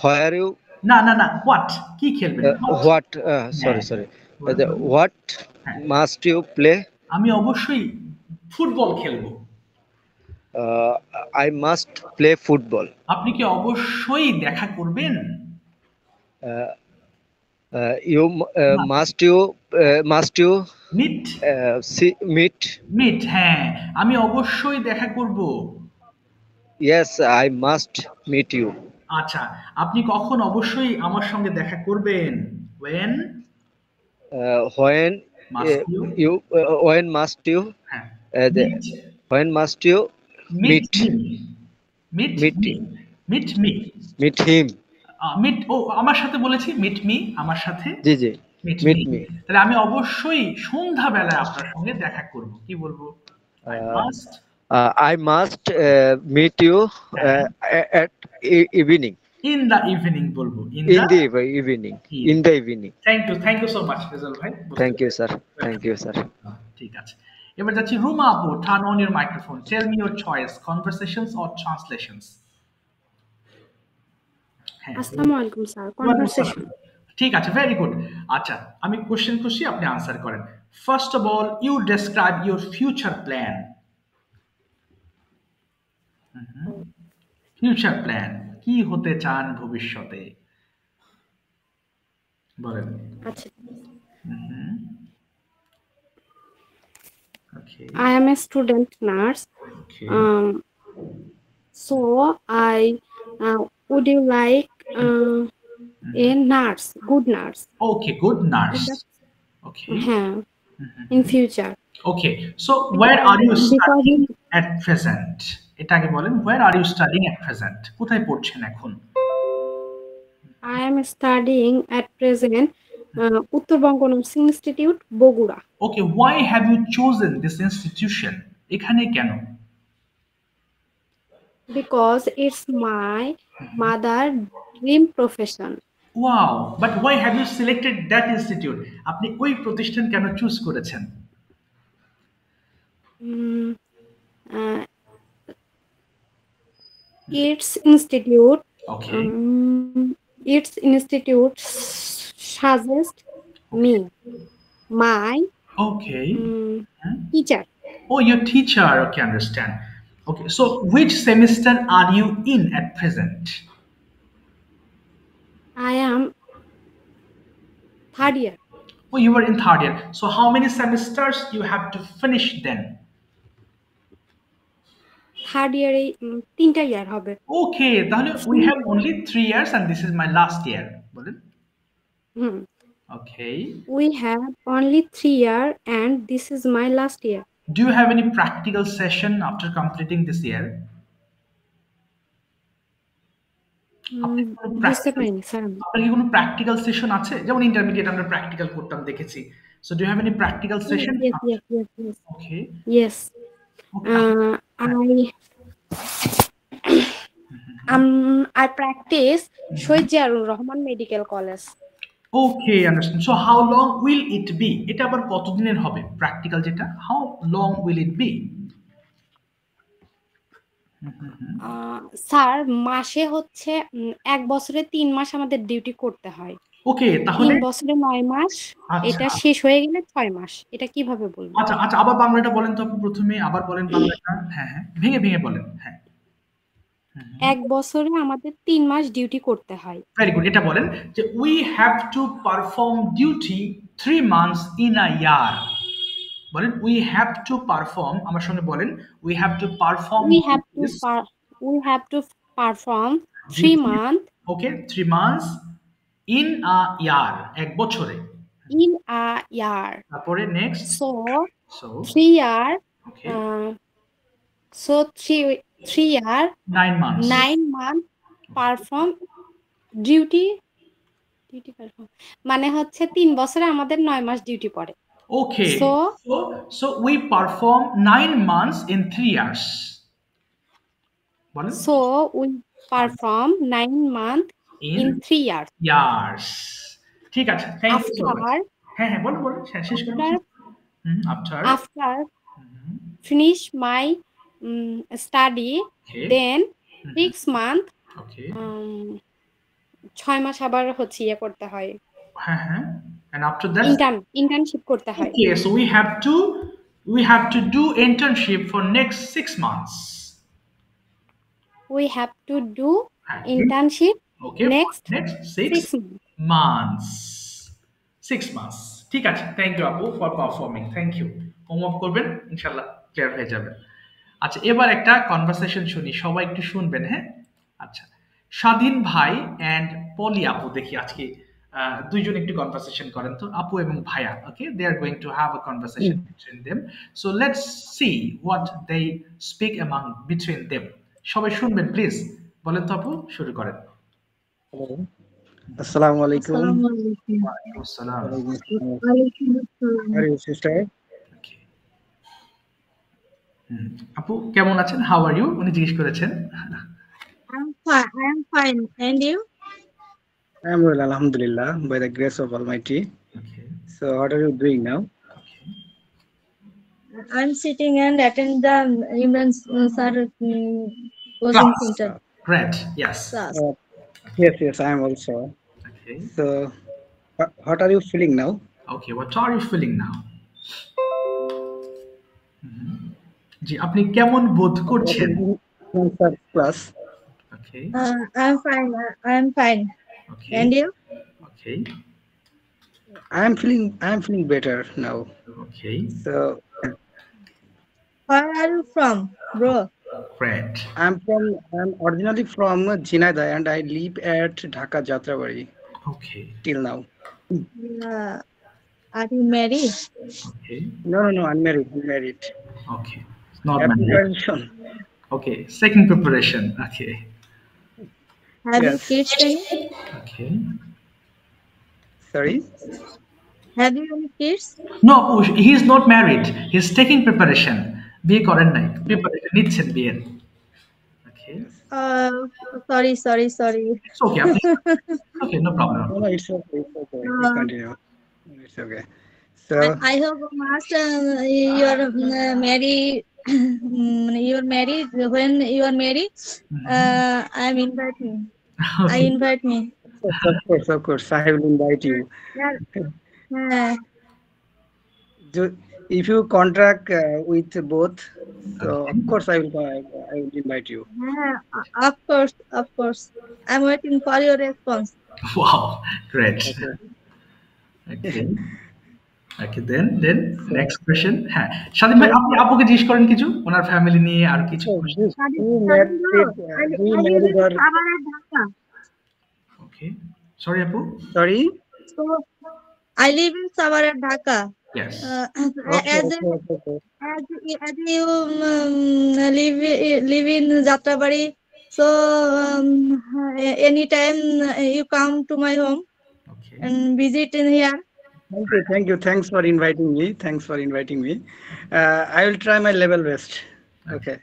Where you? না, what? কি খেলবেন? What? Sorry. What must you play? আমি অবশ্যই ফুটবল খেলবো। I must play football. আপনি কি অবশ্যই দেখা করবেন? You must you meet? হ্যাঁ, আমি অবশ্যই দেখা করব। Yes, I must meet you. আচ্ছা, আপনি কখন অবশ্যই আমার সঙ্গে দেখা করবেন? When must you meet him? আমার সাথে বলেছি মিট মি, আমার সাথে। জি মিট মি। তাহলে আমি অবশ্যই সন্ধ্যাবেলায় আপনার সঙ্গে দেখা করব। কি বলবো? I must meet you at evening. In the evening বলবো In the evening. In the evening. Thank you so much Rezaul ভাই। Thank you, sir. Thank you, sir. ঠিক আছে, এবার যাচ্ছি রুমা আপু। Turn on your microphone. Tell me your choice, conversations or translations? আসসালামু আলাইকুম sir, conversation. ঠিক আছে, ভেরি গুড। আচ্ছা, আমি কোশ্চেন করছি, আপনি আনসার করেন। First of all, you describe your future plan. Future plan, কি হতে চান ভবিষ্যতে, বলেন। আচ্ছা, Okay. I am a student nurse. Okay. So would you like a nurse, good nurse? Okay, good nurse. Okay. In future. Okay. So where are you studying at present? এটা আগে বলেন, where are you studying at present? কোথায় পড়ছেন এখন? I am studying at present Uttarbanga nursing institute, Bogura. Okay, why have you chosen this institution? এখানে কেন? Because it's my mother dream profession. Wow, but why have you selected that institute? আপনি ওই প্রতিষ্ঠান কেন choose করেছেন? Its institute. Okay. Its institute suggest me my teacher. Oh, your teacher. Okay, understand. Okay, so which semester are you in at present? I am third year. Oh, you were in third year. So how many semesters you have to finish then? Third year এ 3টা ইয়ার হবে। Okay, তাহলে we have only 3 years and this is my last year. বলেন। Okay. We have only 3 years and this is my last year. Do you have any practical session after completing this year? বুঝতে পারিনি sir. আপনার কি কোনো practical session আছে? যেমন intermediate আমরা practical করতাম, দেখেছি। So do you have any practical session? Yes. Okay. Yes. I practice Shahid Ziaur Rahman Medical College. Okay, understand. So how long will it be? এটা আবার কতদিনের হবে প্র্যাকটিক্যাল যেটা? How long will it be? Sir, মাসে হচ্ছে 1 বছরে 3 মাস আমাদের duty করতে হয়। ওকে, তাহলে 3 বছরে 9 মাস, এটা শেষ হয়ে গেলে 6 মাস। এটা কিভাবে বলবো? আচ্ছা, আবার বাংলাটা বলেন তো আপু, প্রথমে আবার বলেন বাংলাটা। হ্যাঁ, ভেঙে বলেন। হ্যাঁ, 1 বছরে আমাদের 3 মাস ডিউটি করতে হয়। Very good. এটা বলেন যে we have to perform duty 3 months in a year. বলেন we have to perform, আমার সঙ্গে বলেন we have to perform. We have to perform 3 months. Okay, 3 months in a year, এক বছরে। In a year. তারপরে next. So 3 year. Okay. So 3 year 9 months. 9 months perform duty perform, মানে হচ্ছে 3 বছরে আমাদের 9 মাস ডিউটি পড়ে। Okay. So we perform 9 months in 3 years. So we perform 9 months in 3 years. Years. ঠিক আছে, থ্যাংক ইউ। হ্যাঁ, বলুন, শেষ করুন। After finish my study, then 6 months, 6 মাস আবার হচ্ছে ইয়ে করতে হয়। হ্যাঁ, and after that internship করতে হয়। Okay, so we have to do internship for next 6 months. We have to do internship next 6 months. 6 months. ঠিক আছে, থ্যাংক ইউ আপু for performing. Thank you. Homework করবেন, ইনশাআল্লাহ ক্লিয়ার হয়ে যাবে। আচ্ছা, এবার একটা কনভারসেশন শুনি, সবাই একটু শুনবেন। হ্যাঁ, আচ্ছা, স্বাধীন ভাই এন্ড পলি আপু, দেখি আজকে দুইজন একটু কনভারসেশন করেন তো, আপু এবং ভাইয়া। Okay, they are going to have a conversation between them. So let's see what they speak among between them. সবাই শুনবেন প্লিজ। বলেন তো আপু, শুরু করেন। আসসালামু আলাইকুম। ওয়ালাইকুম আসসালাম। Are you sister? আপু কেমন আছেন? How are you? উনি জিজ্ঞেস করেছেন। I'm fine. And you? I'm well, Alhamdulillah, by the grace of Almighty. Okay. So, what are you doing now? I'm sitting and attend the Imran sir coaching Class. center. Great. Yes. Class. Yes, I am also. Okay. So, what are you feeling now? Okay. What are you feeling now? জি, আপনি কেমন বোধ করছেন? Class. Okay. I'm fine. I'm fine. Okay. And you? Okay. I'm feeling better now. Okay. So, Where are you from, bro? Great. I'm originally from Jhinada and I live at Dhaka Jatrabari Okay. till now. Are you married? Okay. No, unmarried. Okay. Not Happy married. preparation. Okay. Second preparation. Okay. Have you Yes. kids any? Okay. Sorry? Have you any kids? No, he is not married. He's taking preparation. বিয়ে করেন নাই। Preparation নিচ্ছেন বিয়ের। Okay. Sorry. It's okay. Okay, no problem. No, it's okay. You continue. It's okay. So, I hope master you're married. You're married. When you are married, I'm inviting. I invite me. of course, I will invite you. Yeah. If you contract with both, so of course I will invite you. Yeah, of course. I'm waiting for your response. Wow, great. Okay, then next question. হ্যাঁ, স্বাধীন ভাই আপনি আপুকে জিজ্ঞেস করেন কিছু ওনার family নিয়ে আর কিছু। Okay. Sorry, Apu. Sorry. So I live in Savara, Dhaka. Yes. As you live in Jatrabari, so anytime you come to my home and visit in here. Thank you. Thanks for inviting me. I will try my level best. Okay.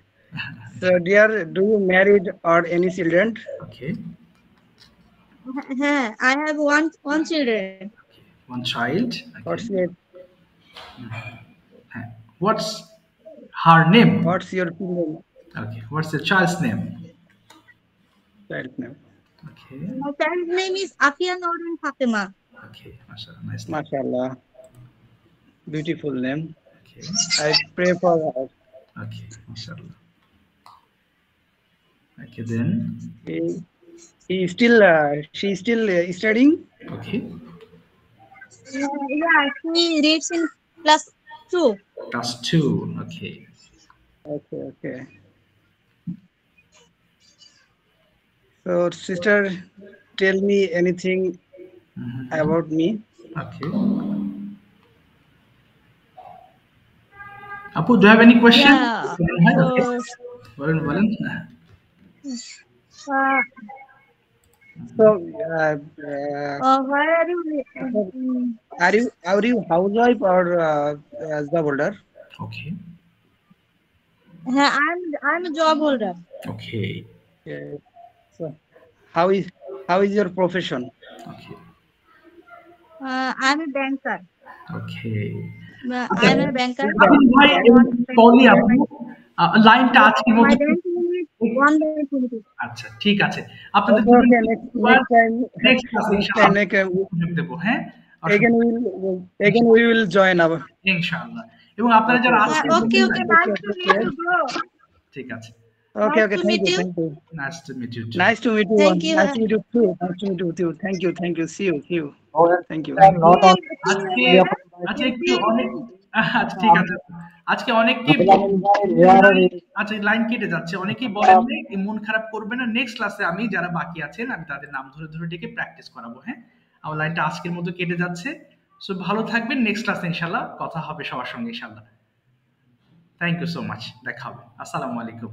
So, dear, do you married or any children? Okay. I have one children. One child. Okay. What's her name? What's your name? Okay. What's the child's name? Child name. Okay. My child's name is Afia Norin Fatima. Okay. Mashallah. Nice name. Mashallah. Beautiful name. Okay. I pray for her. Okay. Mashallah. Okay, then. She's still studying. Okay. Yeah, she reads in class 2. Class 2. Okay. Okay. So, sister, tell me anything about me. Okay. Apu, do you have any question? Yeah. Okay. Well. So, where are you? Are you housewife or job holder? Okay. Yeah, I'm a job holder. Okay. So, how is your profession? Okay. I'm a banker. Okay. I'm a banker. লাইনটা আজকের মতো আচ্ছা ঠিক আছে আপনাদের next ক্লাসে ইনশাআল্লাহ দেব হ্যাঁ again we will join our ইনশাআল্লাহ এবং আপনারা যারা আজকে ওকে ঠিক আছে Okay, thank you. Nice to meet you too. Nice to meet you. Thank you. Nice to meet you too. Thank you. See you. Thank you. ঠিক আছে আজকে অনেকেই আচ্ছা লাইন কেটে যাচ্ছে অনেকেই বলেন যে মন খারাপ করবে না নেক্সট ক্লাসে আমি যারা বাকি আছেন আমি তাদের নাম ধরে ডেকে প্র্যাকটিস করাবো হ্যাঁ আমার লাইনটা আজকের মতো কেটে যাচ্ছে সো ভালো থাকবেন নেক্সট ক্লাসে ইনশাআল্লাহ কথা হবে সবার সঙ্গে ইনশাআল্লাহ থ্যাংক ইউ সো মাচ দেখা হবে আসসালামু আলাইকুম